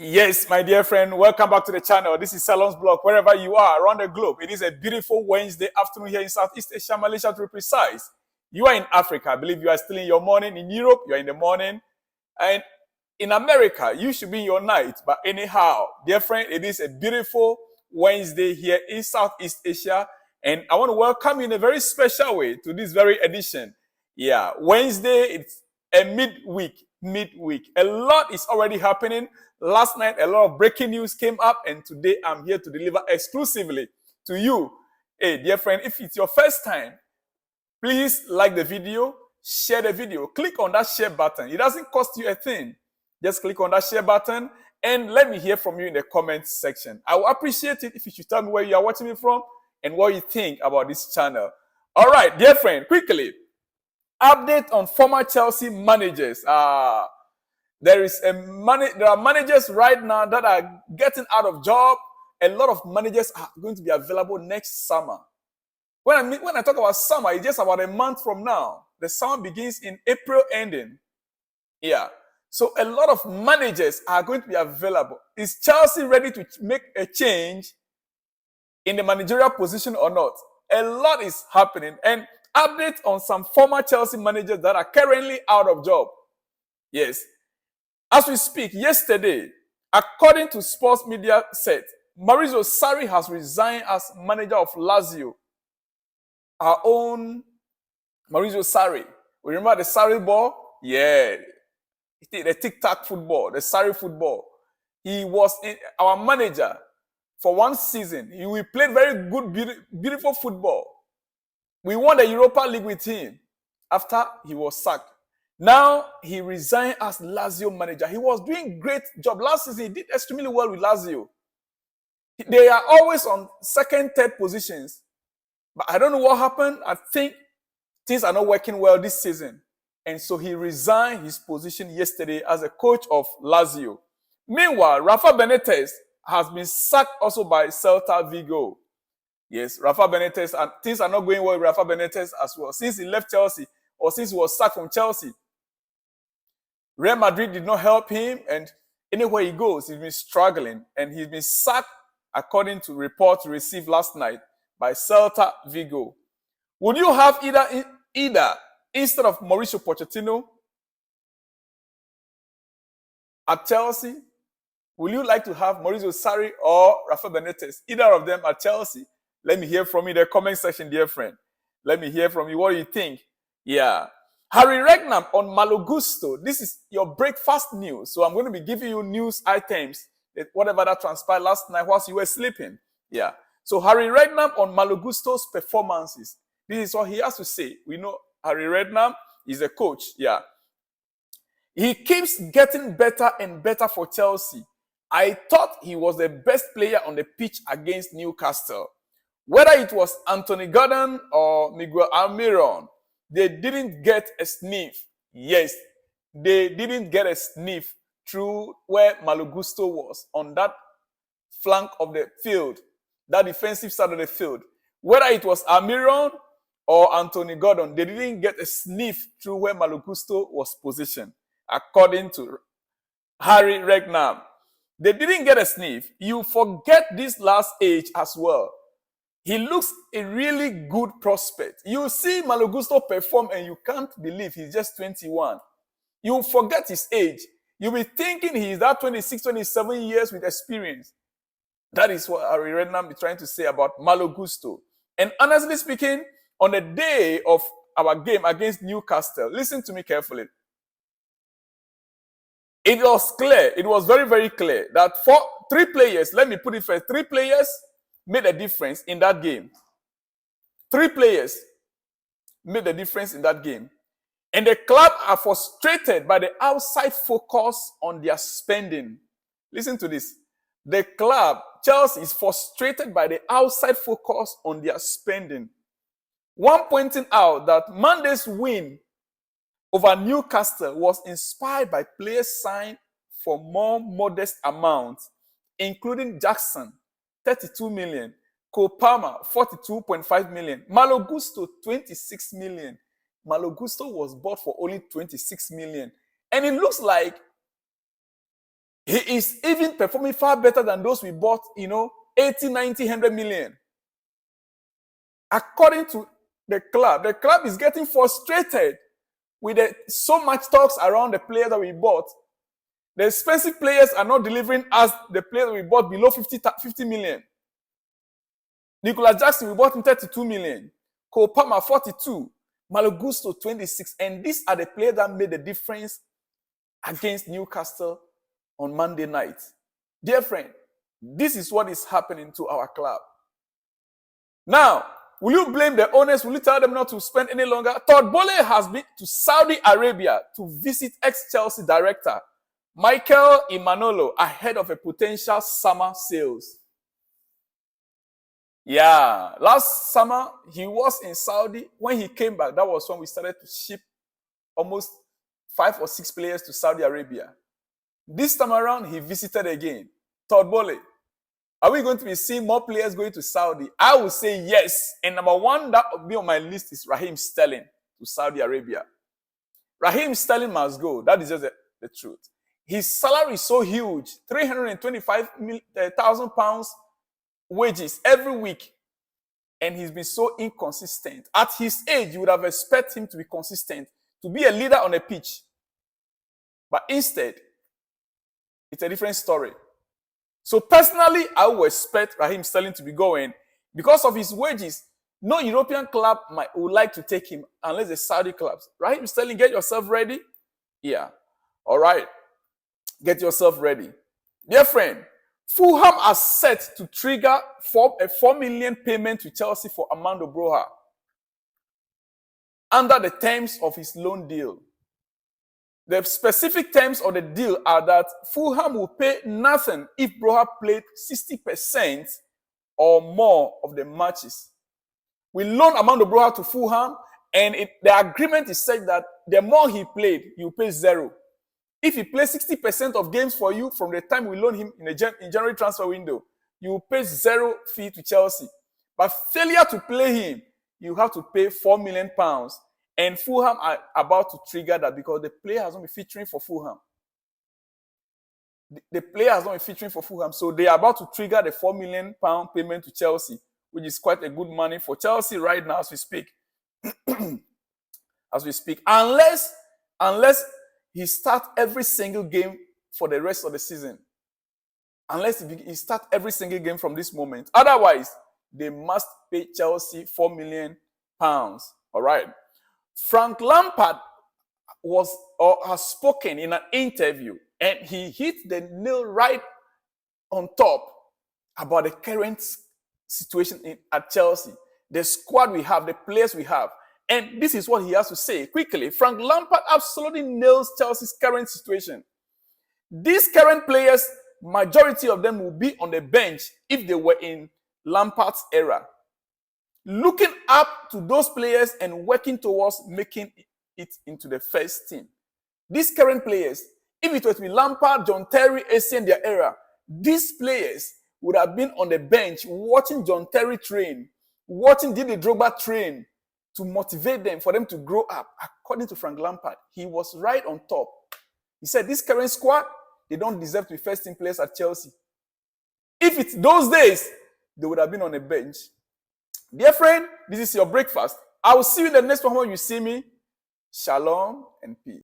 Yes, my dear friend, welcome back to the channel. This is Salon's Blog, wherever you are around the globe. It is a beautiful Wednesday afternoon here in Southeast Asia, Malaysia to be precise. You are in Africa. I believe you are still in your morning. In Europe, you are in the morning. And in America, you should be in your night. But anyhow, dear friend, it is a beautiful Wednesday here in Southeast Asia. And I want to welcome you in a very special way to this very edition. Yeah, Wednesday, it's a midweek. A lot is already happening. Last night, a lot of breaking news came up, and today I'm here to deliver exclusively to you. Hey, dear friend, if it's your first time, please like the video, share the video. Click on that share button. It doesn't cost you a thing. Just click on that share button, and let me hear from you in the comments section. I will appreciate it if you should tell me where you are watching me from and what you think about this channel. All right, dear friend, quickly, update on former Chelsea managers. There are managers right now that are getting out of job. A lot of managers are going to be available next summer. When I talk about summer, it's just about a month from now. The summer begins in April ending. Yeah. So a lot of managers are going to be available. Is Chelsea ready to make a change in the managerial position or not? A lot is happening. And update on some former Chelsea managers that are currently out of job. Yes. As we speak, yesterday, according to sports media set, Mauricio Sarri has resigned as manager of Lazio. Our own Mauricio Sarri. We remember the Sarri ball? Yeah. The tic-tac football, the Sarri football. He was our manager for one season. We played very good, beautiful football. We won the Europa League with him after he was sacked. Now, he resigned as Lazio manager. He was doing great job. Last season, he did extremely well with Lazio. They are always on second, third positions. But I don't know what happened. I think things are not working well this season. And so he resigned his position yesterday as a coach of Lazio. Meanwhile, Rafa Benitez has been sacked also by Celta Vigo. Yes, Rafa Benitez, and things are not going well with Rafa Benitez as well. Since he left Chelsea, or since he was sacked from Chelsea, Real Madrid did not help him, and anywhere he goes, he's been struggling, and he's been sacked according to reports received last night by Celta Vigo. Would you have either instead of Mauricio Pochettino at Chelsea? Would you like to have Mauricio Sarri or Rafa Benitez? Either of them at Chelsea? Let me hear from you in the comment section, dear friend. Let me hear from you. What do you think? Yeah. Harry Regnam on Malo Gusto. This is your breakfast news. So I'm going to be giving you news items, whatever that transpired last night whilst you were sleeping. Yeah. So Harry Regnam on Malo Gusto's performances. This is what he has to say. We know Harry Regnam is a coach. Yeah. He keeps getting better and better for Chelsea. I thought he was the best player on the pitch against Newcastle. Whether it was Anthony Gordon or Miguel Almiron, they didn't get a sniff. Yes, they didn't get a sniff through where Malo Gusto was on that flank of the field, that defensive side of the field. Whether it was Almiron or Anthony Gordon, they didn't get a sniff through where Malo Gusto was positioned, according to Harry Regnam. They didn't get a sniff. You forget this last age as well. He looks a really good prospect. You see Malo Gusto perform and you can't believe he's just 21. You forget his age. You'll be thinking he's that 26, 27 years with experience. That is what Harry Redknapp is trying to say about Malo Gusto. And honestly speaking, on the day of our game against Newcastle, listen to me carefully. It was clear, it was very, very clear that three players, let me put it first, three players made a difference in that game. Three players made a difference in that game. And the club are frustrated by the outside focus on their spending. Listen to this. The club, Chelsea, is frustrated by the outside focus on their spending. One pointing out that Monday's win over Newcastle was inspired by players signed for more modest amounts, including Jackson, 32 million, Palmer, 42.5 million, Malo Gusto, 26 million. Malo Gusto was bought for only 26 million. And it looks like He is even performing far better than those we bought, 80, 90, 100 million. According to the club is getting frustrated with so much talks around the players that we bought. The expensive players are not delivering as the players that we bought below 50 million. Nicolas Jackson, we bought him 32 million. Cole Palmer, 42. Malo Gusto, 26. And these are the players that made the difference against Newcastle on Monday night. Dear friend, this is what is happening to our club. Now, will you blame the owners? Will you tell them not to spend any longer? Todd Boehly has been to Saudi Arabia to visit ex-Chelsea director Michael Imanolo ahead of a potential summer sales. Yeah, last summer he was in Saudi. When he came back, that was when we started to ship almost 5 or 6 players to Saudi Arabia. This time around, he visited again. Todd Boehly, are we going to be seeing more players going to Saudi? I will say yes. And number one that will be on my list is Raheem Sterling to Saudi Arabia. Raheem Sterling must go. That is just the truth. His salary is so huge, £325,000 wages every week. And he's been so inconsistent. At his age, you would have expected him to be consistent, to be a leader on a pitch. But instead, it's a different story. So personally, I would expect Raheem Sterling to be going. Because of his wages, no European club would like to take him unless the Saudi clubs. Raheem Sterling, get yourself ready. Yeah. All right. Get yourself ready. Dear friend, Fulham are set to trigger a 4 million payment to Chelsea for Armando Broja under the terms of his loan deal. The specific terms of the deal are that Fulham will pay nothing if Broja played 60% or more of the matches. We loan Armando Broja to Fulham, and the agreement is said that the more he played, you pay 0. If he plays 60% of games for you from the time we loan him in January transfer window, you will pay 0 fee to Chelsea. But failure to play him, you have to pay £4 million. And Fulham are about to trigger that because the player has not been featuring for Fulham. The player has not been featuring for Fulham. So they are about to trigger the £4 million payment to Chelsea, which is quite a good money for Chelsea right now as we speak. As we speak. Unless he starts every single game for the rest of the season. Unless he starts every single game from this moment. Otherwise, they must pay Chelsea £4 million. All right. Frank Lampard has spoken in an interview, and he hit the nail right on top about the current situation at Chelsea, the squad we have, the players we have. And this is what he has to say quickly. Frank Lampard absolutely nails Chelsea's current situation. These current players, majority of them will be on the bench if they were in Lampard's era. Looking up to those players and working towards making it into the first team. These current players, if it was with Lampard, John Terry, AC in their era, these players would have been on the bench watching John Terry train, watching Didier Drogba train to motivate them, for them to grow up. According to Frank Lampard, he was right on top. He said, this current squad, they don't deserve to be first team players at Chelsea. If it's those days, they would have been on the bench. Dear friend, this is your breakfast. I will see you in the next one when you see me. Shalom and peace.